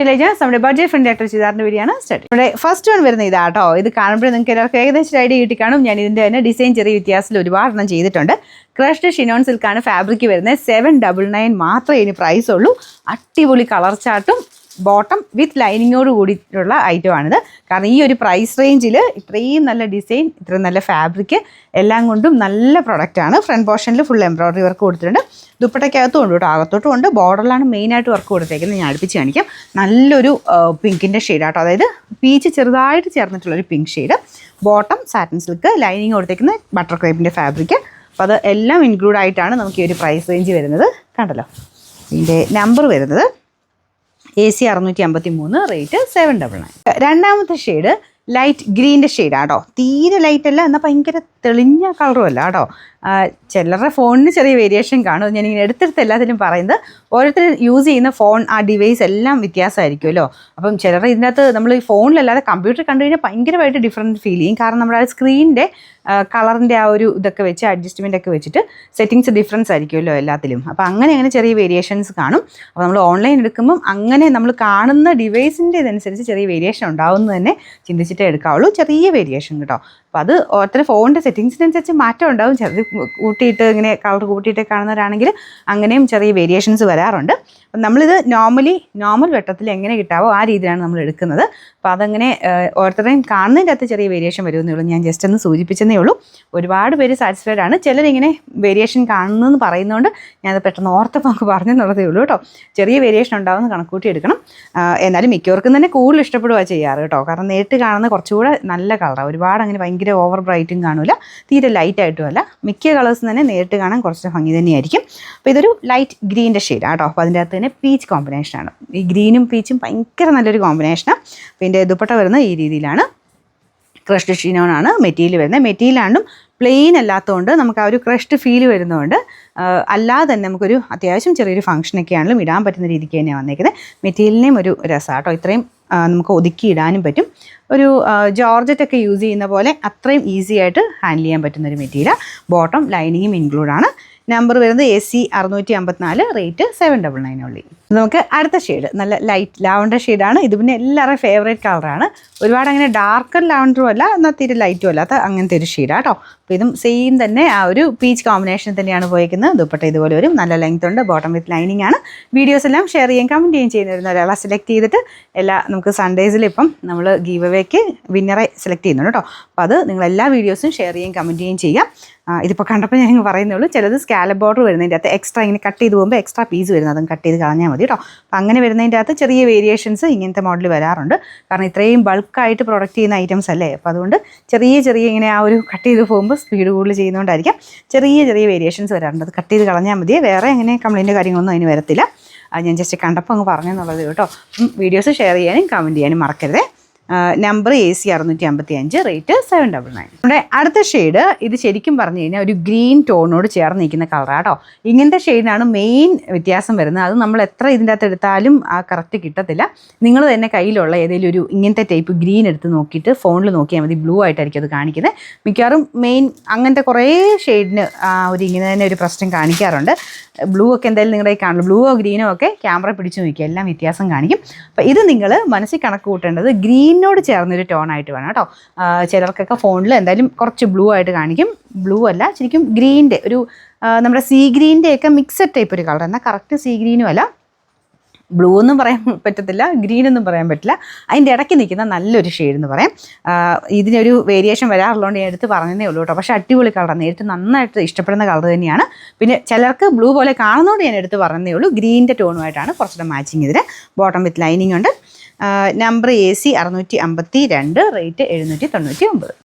നമ്മുടെ budget friendly ആയിട്ട് ചെയ്താറിൻ്റെ വീഡിയോയാണ് സ്റ്റാർട്ട്. ഇവിടെ ഫസ്റ്റ് വൺ വരുന്ന ഇതാട്ടോ. ഇത് കാണുമ്പോൾ നിങ്ങൾക്ക് എല്ലാവർക്കും ഏകദേശം ഐഡിയ കിട്ടി കാണും. ഞാൻ ഇതിൻ്റെ തന്നെ ഡിസൈൻ ചെറിയ വ്യത്യാസത്തിൽ ഒരുപാടെണ്ണം ചെയ്തിട്ടുണ്ട്. ക്രഷ്ഡ് ഷിനോൺ സിൽക്കാണ് ഫാബ്രിക് വരുന്നത്. 799 മാത്രമേ ഇതിന് പ്രൈസ് ഉള്ളൂ. അടിപൊളി കളർ ചാർട്ടും ബോട്ടം വിത്ത് ലൈനിങ്ങോട് കൂടിയിട്ടുള്ള ഐറ്റമാണിത്. കാരണം ഈ ഒരു പ്രൈസ് റേഞ്ചിൽ ഇത്രയും നല്ല ഡിസൈൻ, ഇത്രയും നല്ല ഫാബ്രിക് എല്ലാം കൊണ്ടും നല്ല പ്രൊഡക്റ്റാണ്. ഫ്രണ്ട് പോർഷനിൽ ഫുൾ എംബ്രോയ്ഡറി വർക്ക് കൊടുത്തിട്ടുണ്ട്. ദുപ്പട്ടയ്ക്കകത്തും ഉണ്ട് കേട്ടോ, അകത്തോട്ടും ഉണ്ട്. ബോർഡറിലാണ് മെയിനായിട്ട് വർക്ക് കൊടുത്തേക്കുന്നത്. ഞാൻ അടുപ്പിച്ച് കാണിക്കാം. നല്ലൊരു പിങ്കിൻ്റെ ഷെയ്ഡാട്ടോ, അതായത് പീച്ച് ചെറുതായിട്ട് ചേർന്നിട്ടുള്ളൊരു pink shade. Bottom satin silk, lining കൊടുത്തേക്കുന്ന ബട്ടർ ക്രേപ്പിൻ്റെ ഫാബ്രിക്. അപ്പോൾ അത് എല്ലാം ഇൻക്ലൂഡ് ആയിട്ടാണ് നമുക്ക് ഈ ഒരു പ്രൈസ് റേഞ്ച് വരുന്നത്. കണ്ടല്ലോ, ഇതിൻ്റെ നമ്പർ വരുന്നത് AC 653, റേറ്റ് 799. രണ്ടാമത്തെ ഷെയ്ഡ് ലൈറ്റ് ഗ്രീൻ്റെ ഷെയ്ഡാട്ടോ. തീരെ ലൈറ്റ് അല്ല, എന്നാൽ ഭയങ്കര തെളിഞ്ഞ കളറും അല്ല കേട്ടോ. ചിലരുടെ ഫോണിന് ചെറിയ വേരിയേഷൻ കാണും. ഞാനിങ്ങനെ എടുത്തെടുത്ത് എല്ലാത്തിനും പറയുന്നത്, ഓരോരുത്തർ യൂസ് ചെയ്യുന്ന ഫോൺ, ആ ഡിവൈസ് എല്ലാം വ്യത്യാസമായിരിക്കുമല്ലോ. അപ്പം ചിലർ ഇതിനകത്ത് നമ്മൾ ഈ ഫോണിലല്ലാതെ കമ്പ്യൂട്ടർ കണ്ടു കഴിഞ്ഞാൽ ഭയങ്കരമായിട്ട് ഡിഫറൻറ്റ് ഫീൽ ചെയ്യും. കാരണം നമ്മുടെ ആ സ്ക്രീനിൻ്റെ കളറിൻ്റെ ആ ഒരു ഇതൊക്കെ വെച്ച് അഡ്ജസ്റ്റ്മെൻ്റ് ഒക്കെ വെച്ചിട്ട് സെറ്റിങ്സ് ഡിഫറൻസ് ആയിരിക്കുമല്ലോ എല്ലാത്തിലും. അപ്പോൾ അങ്ങനെ ചെറിയ വേരിയേഷൻസ് കാണും. അപ്പോൾ നമ്മൾ ഓൺലൈൻ എടുക്കുമ്പം അങ്ങനെ നമ്മൾ കാണുന്ന ഡിവൈസിൻ്റെ ഇതനുസരിച്ച് ചെറിയ വേരിയേഷൻ ഉണ്ടാവുമെന്ന് തന്നെ ചിന്തിച്ചിട്ടേ എടുക്കാവുള്ളൂ. ചെറിയ വേരിയേഷൻ കേട്ടോ. അപ്പോൾ അത് ഓരോരുത്തർ ഫോണിൻ്റെ സെറ്റിങ്സിനനുസരിച്ച് മാറ്റം ഉണ്ടാവും. ചെറിയ കൂട്ടിയിട്ട് ഇങ്ങനെ കളർ കൂട്ടിയിട്ട് കാണുന്നവരാണെങ്കിൽ അങ്ങനെയും ചെറിയ വേരിയേഷൻസ് വരാറുണ്ട്. അപ്പം നമ്മളിത് നോർമൽ വെട്ടത്തിൽ എങ്ങനെ കിട്ടാവോ ആ രീതിയിലാണ് നമ്മൾ എടുക്കുന്നത്. അപ്പോൾ അതങ്ങനെ ഓരോരുത്തരെയും കാണുന്നതിൻ്റെ അകത്ത് ചെറിയ വേരിയേഷൻ വരുമെന്നേ ഉള്ളൂ. ഞാൻ ജസ്റ്റ് ഒന്ന് സൂചിപ്പിച്ചതേ ഉള്ളൂ. ഒരുപാട് പേര് സാറ്റിസ്ഫൈഡ് ആണ്. ചിലരിങ്ങനെ വേരിയേഷൻ കാണുന്നതെന്ന് പറയുന്നതുകൊണ്ട് ഞാനത് പെട്ടെന്ന് ഓർത്തപ്പോൾ നമുക്ക് പറഞ്ഞെന്നുള്ളതേ ഉള്ളൂ കേട്ടോ. ചെറിയ വേരിയേഷൻ ഉണ്ടാവുമെന്ന് കണക്കൂട്ടി എടുക്കണം. എന്നാലും മിക്കവർക്കും തന്നെ കൂടുതൽ ഇഷ്ടപ്പെടുക ചെയ്യാറ് കേട്ടോ. കാരണം നേരിട്ട് കാണുന്ന കുറച്ചുകൂടെ നല്ല കളറാണ്. ഒരുപാട് അങ്ങനെ ഭയങ്കര ഓവർ ബ്രൈറ്റും കാണില്ല, തീരെ ലൈറ്റായിട്ടും അല്ല. മിക്ക കളേഴ്സും തന്നെ നേരിട്ട് കാണാൻ കുറച്ച് ഭംഗി തന്നെയായിരിക്കും. അപ്പോൾ ഇതൊരു ലൈറ്റ് ഗ്രീൻ്റെ ഷെയ്ഡാണ് കേട്ടോ. അപ്പോൾ അതിൻ്റെ അകത്ത് തന്നെ പീച്ച് കോമ്പിനേഷനാണ്. ഈ ഗ്രീനും പീച്ചും ഭയങ്കര നല്ലൊരു കോമ്പിനേഷനാണ്. അപ്പോൾ ഇതിൻ്റെ ദുപ്പട്ട വരുന്നത് ഈ രീതിയിലാണ്. ക്രഷ്ഡ് ഷിനോണാണ് മെറ്റീരിയൽ വരുന്നത്. മെറ്റീരിയലാണ്ടും പ്ലെയിൻ അല്ലാത്തതുകൊണ്ട് നമുക്ക് ആ ഒരു ക്രഷ്ഡ് ഫീൽ വരുന്നതുകൊണ്ട് അല്ലാതെ തന്നെ നമുക്കൊരു അത്യാവശ്യം ചെറിയൊരു ഫംഗ്ഷനൊക്കെ ആണെങ്കിലും ഇടാൻ പറ്റുന്ന രീതിക്ക് തന്നെയാണ് വന്നേക്കുന്നത്. മെറ്റീരിയലിനെയും ഒരു രസമാട്ടോ. ഇത്രയും നമുക്ക് ഒതുക്കി ഇടാനും പറ്റും. ഒരു ജോർജറ്റൊക്കെ യൂസ് ചെയ്യുന്ന പോലെ അത്രയും ഈസി ആയിട്ട് ഹാൻഡിൽ ചെയ്യാൻ പറ്റുന്നൊരു മെറ്റീരിയൽ. ബോട്ടം ലൈനിങ്ങും ഇൻക്ലൂഡാണ്. നമ്പർ വരുന്നത് AC 654, റേറ്റ് 799 ഉള്ളി. നമുക്ക് അടുത്ത ഷെയ്ഡ് നല്ല ലൈറ്റ് ലാവണ്ടർ ഷെയ്ഡാണ്. ഇത് പിന്നെ എല്ലാവരുടെയും ഫേവറേറ്റ് കളറാണ്. ഒരുപാട് അങ്ങനെ ഡാർക്കർ ലാവണ്ടറും അല്ല, എന്നാൽ തീരെ ലൈറ്റും അല്ലാത്ത അങ്ങനത്തെ ഒരു ഷെയ്ഡാണ് കേട്ടോ. അപ്പോൾ ഇതും സെയിം തന്നെ ആ ഒരു പീച്ച് കോമ്പിനേഷൻ തന്നെയാണ് പോയിരിക്കുന്നത്. ദുപ്പട്ട ഇതുപോലെ വരും. നല്ല ലെങ്ത് ഉണ്ട്. ബോട്ടം വിത്ത് ലൈനിങ് ആണ്. വീഡിയോസ് എല്ലാം ഷെയർ ചെയ്യാൻ കമൻറ്റ് ചെയ്യാൻ ചെയ്യുന്ന ഒരാളെ സെലക്ട് ചെയ്തിട്ട് നമുക്ക് സൺഡേസിൽ ഇപ്പം നമ്മൾ ഗീവ് അവേക്ക് വിന്നറെ സെലക്ട് ചെയ്യുന്നുണ്ട് കേട്ടോ. അപ്പോൾ അത് നിങ്ങൾ എല്ലാ വീഡിയോസും ഷെയർ ചെയ്യുകയും കമൻറ്റ് ചെയ്യുകയും ചെയ്യാം. ഇതിപ്പോൾ കണ്ടപ്പോൾ ഞാൻ പറയുന്നേ ഉള്ളൂ. ചിലത് സ്കാലപ്പ് ബോർഡർ വരുന്നതിൻ്റെ അകത്ത് എക്സ്ട്രാ ഇങ്ങനെ കട്ട് ചെയ്ത് പോകുമ്പോൾ എക്സ്ട്രാ പീസ് വരുന്നത് അതും കട്ട് ചെയ്ത് കളഞ്ഞാൽ മതി കേട്ടോ. അപ്പോൾ അങ്ങനെ വരുന്നതിൻ്റെ അകത്ത് ചെറിയ വേരിയേഷൻസ് ഇങ്ങനത്തെ മോഡൽ വരാറുണ്ട്. കാരണം ഇത്രയും ബൾക്കായിട്ട് പ്രൊഡക്റ്റ് ചെയ്യുന്ന ഐറ്റംസ് അല്ലേ. അപ്പോൾ അതുകൊണ്ട് ചെറിയ ഇങ്ങനെ ആ ഒരു കട്ട് ചെയ്ത് പോകുമ്പോൾ സ്പീഡ് കൂടുതൽ ചെയ്യുന്നതുകൊണ്ടായിരിക്കാം ചെറിയ വേരിയേഷൻസ് വരാറുണ്ട്. അത് കട്ട് ചെയ്ത് കളഞ്ഞാൽ മതി. വേറെ അങ്ങനെ കംപ്ലൈൻറ്റ് കാര്യങ്ങളൊന്നും അതിന് വരത്തില്ല. ഞാൻ ജസ്റ്റ് കണ്ടപ്പോൾ അങ്ങ് പറഞ്ഞെന്നുള്ളത് കേട്ടോ. വീഡിയോസ് ഷെയർ ചെയ്യാനും കമൻറ്റ് ചെയ്യാനും മറക്കരുത്. Number AC 655, rate 799. നമ്മുടെ അടുത്ത ഷെയ്ഡ് ഇത് ശരിക്കും പറഞ്ഞു കഴിഞ്ഞാൽ ഒരു ഗ്രീൻ ടോണോട് ചേർന്ന് നിൽക്കുന്ന കളറാണ് കേട്ടോ. ഇങ്ങനത്തെ ഷെയ്ഡിനാണ് മെയിൻ വ്യത്യാസം വരുന്നത്. അത് നമ്മൾ എത്ര ഇതിൻ്റെ അകത്ത് എടുത്താലും ആ കറക്റ്റ് കിട്ടത്തില്ല. നിങ്ങൾ തന്നെ കയ്യിലുള്ള ഏതെങ്കിലും ഒരു ഇങ്ങനത്തെ ടൈപ്പ് ഗ്രീൻ എടുത്ത് നോക്കിയിട്ട് ഫോണിൽ നോക്കിയാൽ മതി. ബ്ലൂ ആയിട്ടായിരിക്കും അത് കാണിക്കുന്നത്. മിക്കവാറും മെയിൻ അങ്ങനത്തെ കുറേ ഷെയ്ഡിന് ഇങ്ങനെ തന്നെ ഒരു പ്രശ്നം കാണിക്കാറുണ്ട്. ബ്ലൂ ഒക്കെ എന്തായാലും നിങ്ങളുടെ കാണുള്ളൂ. ബ്ലൂവോ ഗ്രീനോ ഒക്കെ ക്യാമറ പിടിച്ച് നോക്കിയാൽ എല്ലാം വ്യത്യാസം കാണിക്കും. അപ്പോൾ ഇത് നിങ്ങൾ മനസ്സിൽ കണക്ക് കൂട്ടേണ്ടത് ഗ്രീനോട് ചേർന്നൊരു ടോണായിട്ട് വേണം കേട്ടോ. ചിലർക്കൊക്കെ ഫോണിൽ എന്തായാലും കുറച്ച് ബ്ലൂ ആയിട്ട് കാണിക്കും. ബ്ലൂ അല്ല, ശരിക്കും ഗ്രീൻ്റെ ഒരു നമ്മുടെ സീ ഗ്രീൻ്റെ ഒക്കെ മിക്സഡ് ടൈപ്പ് ഒരു കളർ. എന്നാൽ കറക്റ്റ് സീ ഗ്രീനും അല്ല, ബ്ലൂ ഒന്നും പറയാൻ പറ്റത്തില്ല, ഗ്രീൻ ഒന്നും പറയാൻ പറ്റില്ല. അതിൻ്റെ ഇടയ്ക്ക് നിൽക്കുന്ന നല്ലൊരു ഷെയ്ഡ് എന്ന് പറയാം. ഇതിനൊരു വേരിയേഷൻ വരാറുള്ളതുകൊണ്ട് ഞാൻ എടുത്ത് പറഞ്ഞതേ ഉള്ളൂ കേട്ടോ. പക്ഷേ അടിപൊളി കളറാണ്. നേരിട്ട് നന്നായിട്ട് ഇഷ്ടപ്പെടുന്ന കളർ തന്നെയാണ്. പിന്നെ ചിലർക്ക് ബ്ലൂ പോലെ കാണുന്നതുകൊണ്ട് ഞാൻ എടുത്ത് പറഞ്ഞതേ ഉള്ളൂ. ഗ്രീൻ്റെ ടോണുമായിട്ടാണ് കുറച്ചുകൂടെ മാച്ചിങ് ഇതിന്. ബോട്ടം വിത്ത് ലൈനിങ് ഉണ്ട്. Number AC 652, rate 799.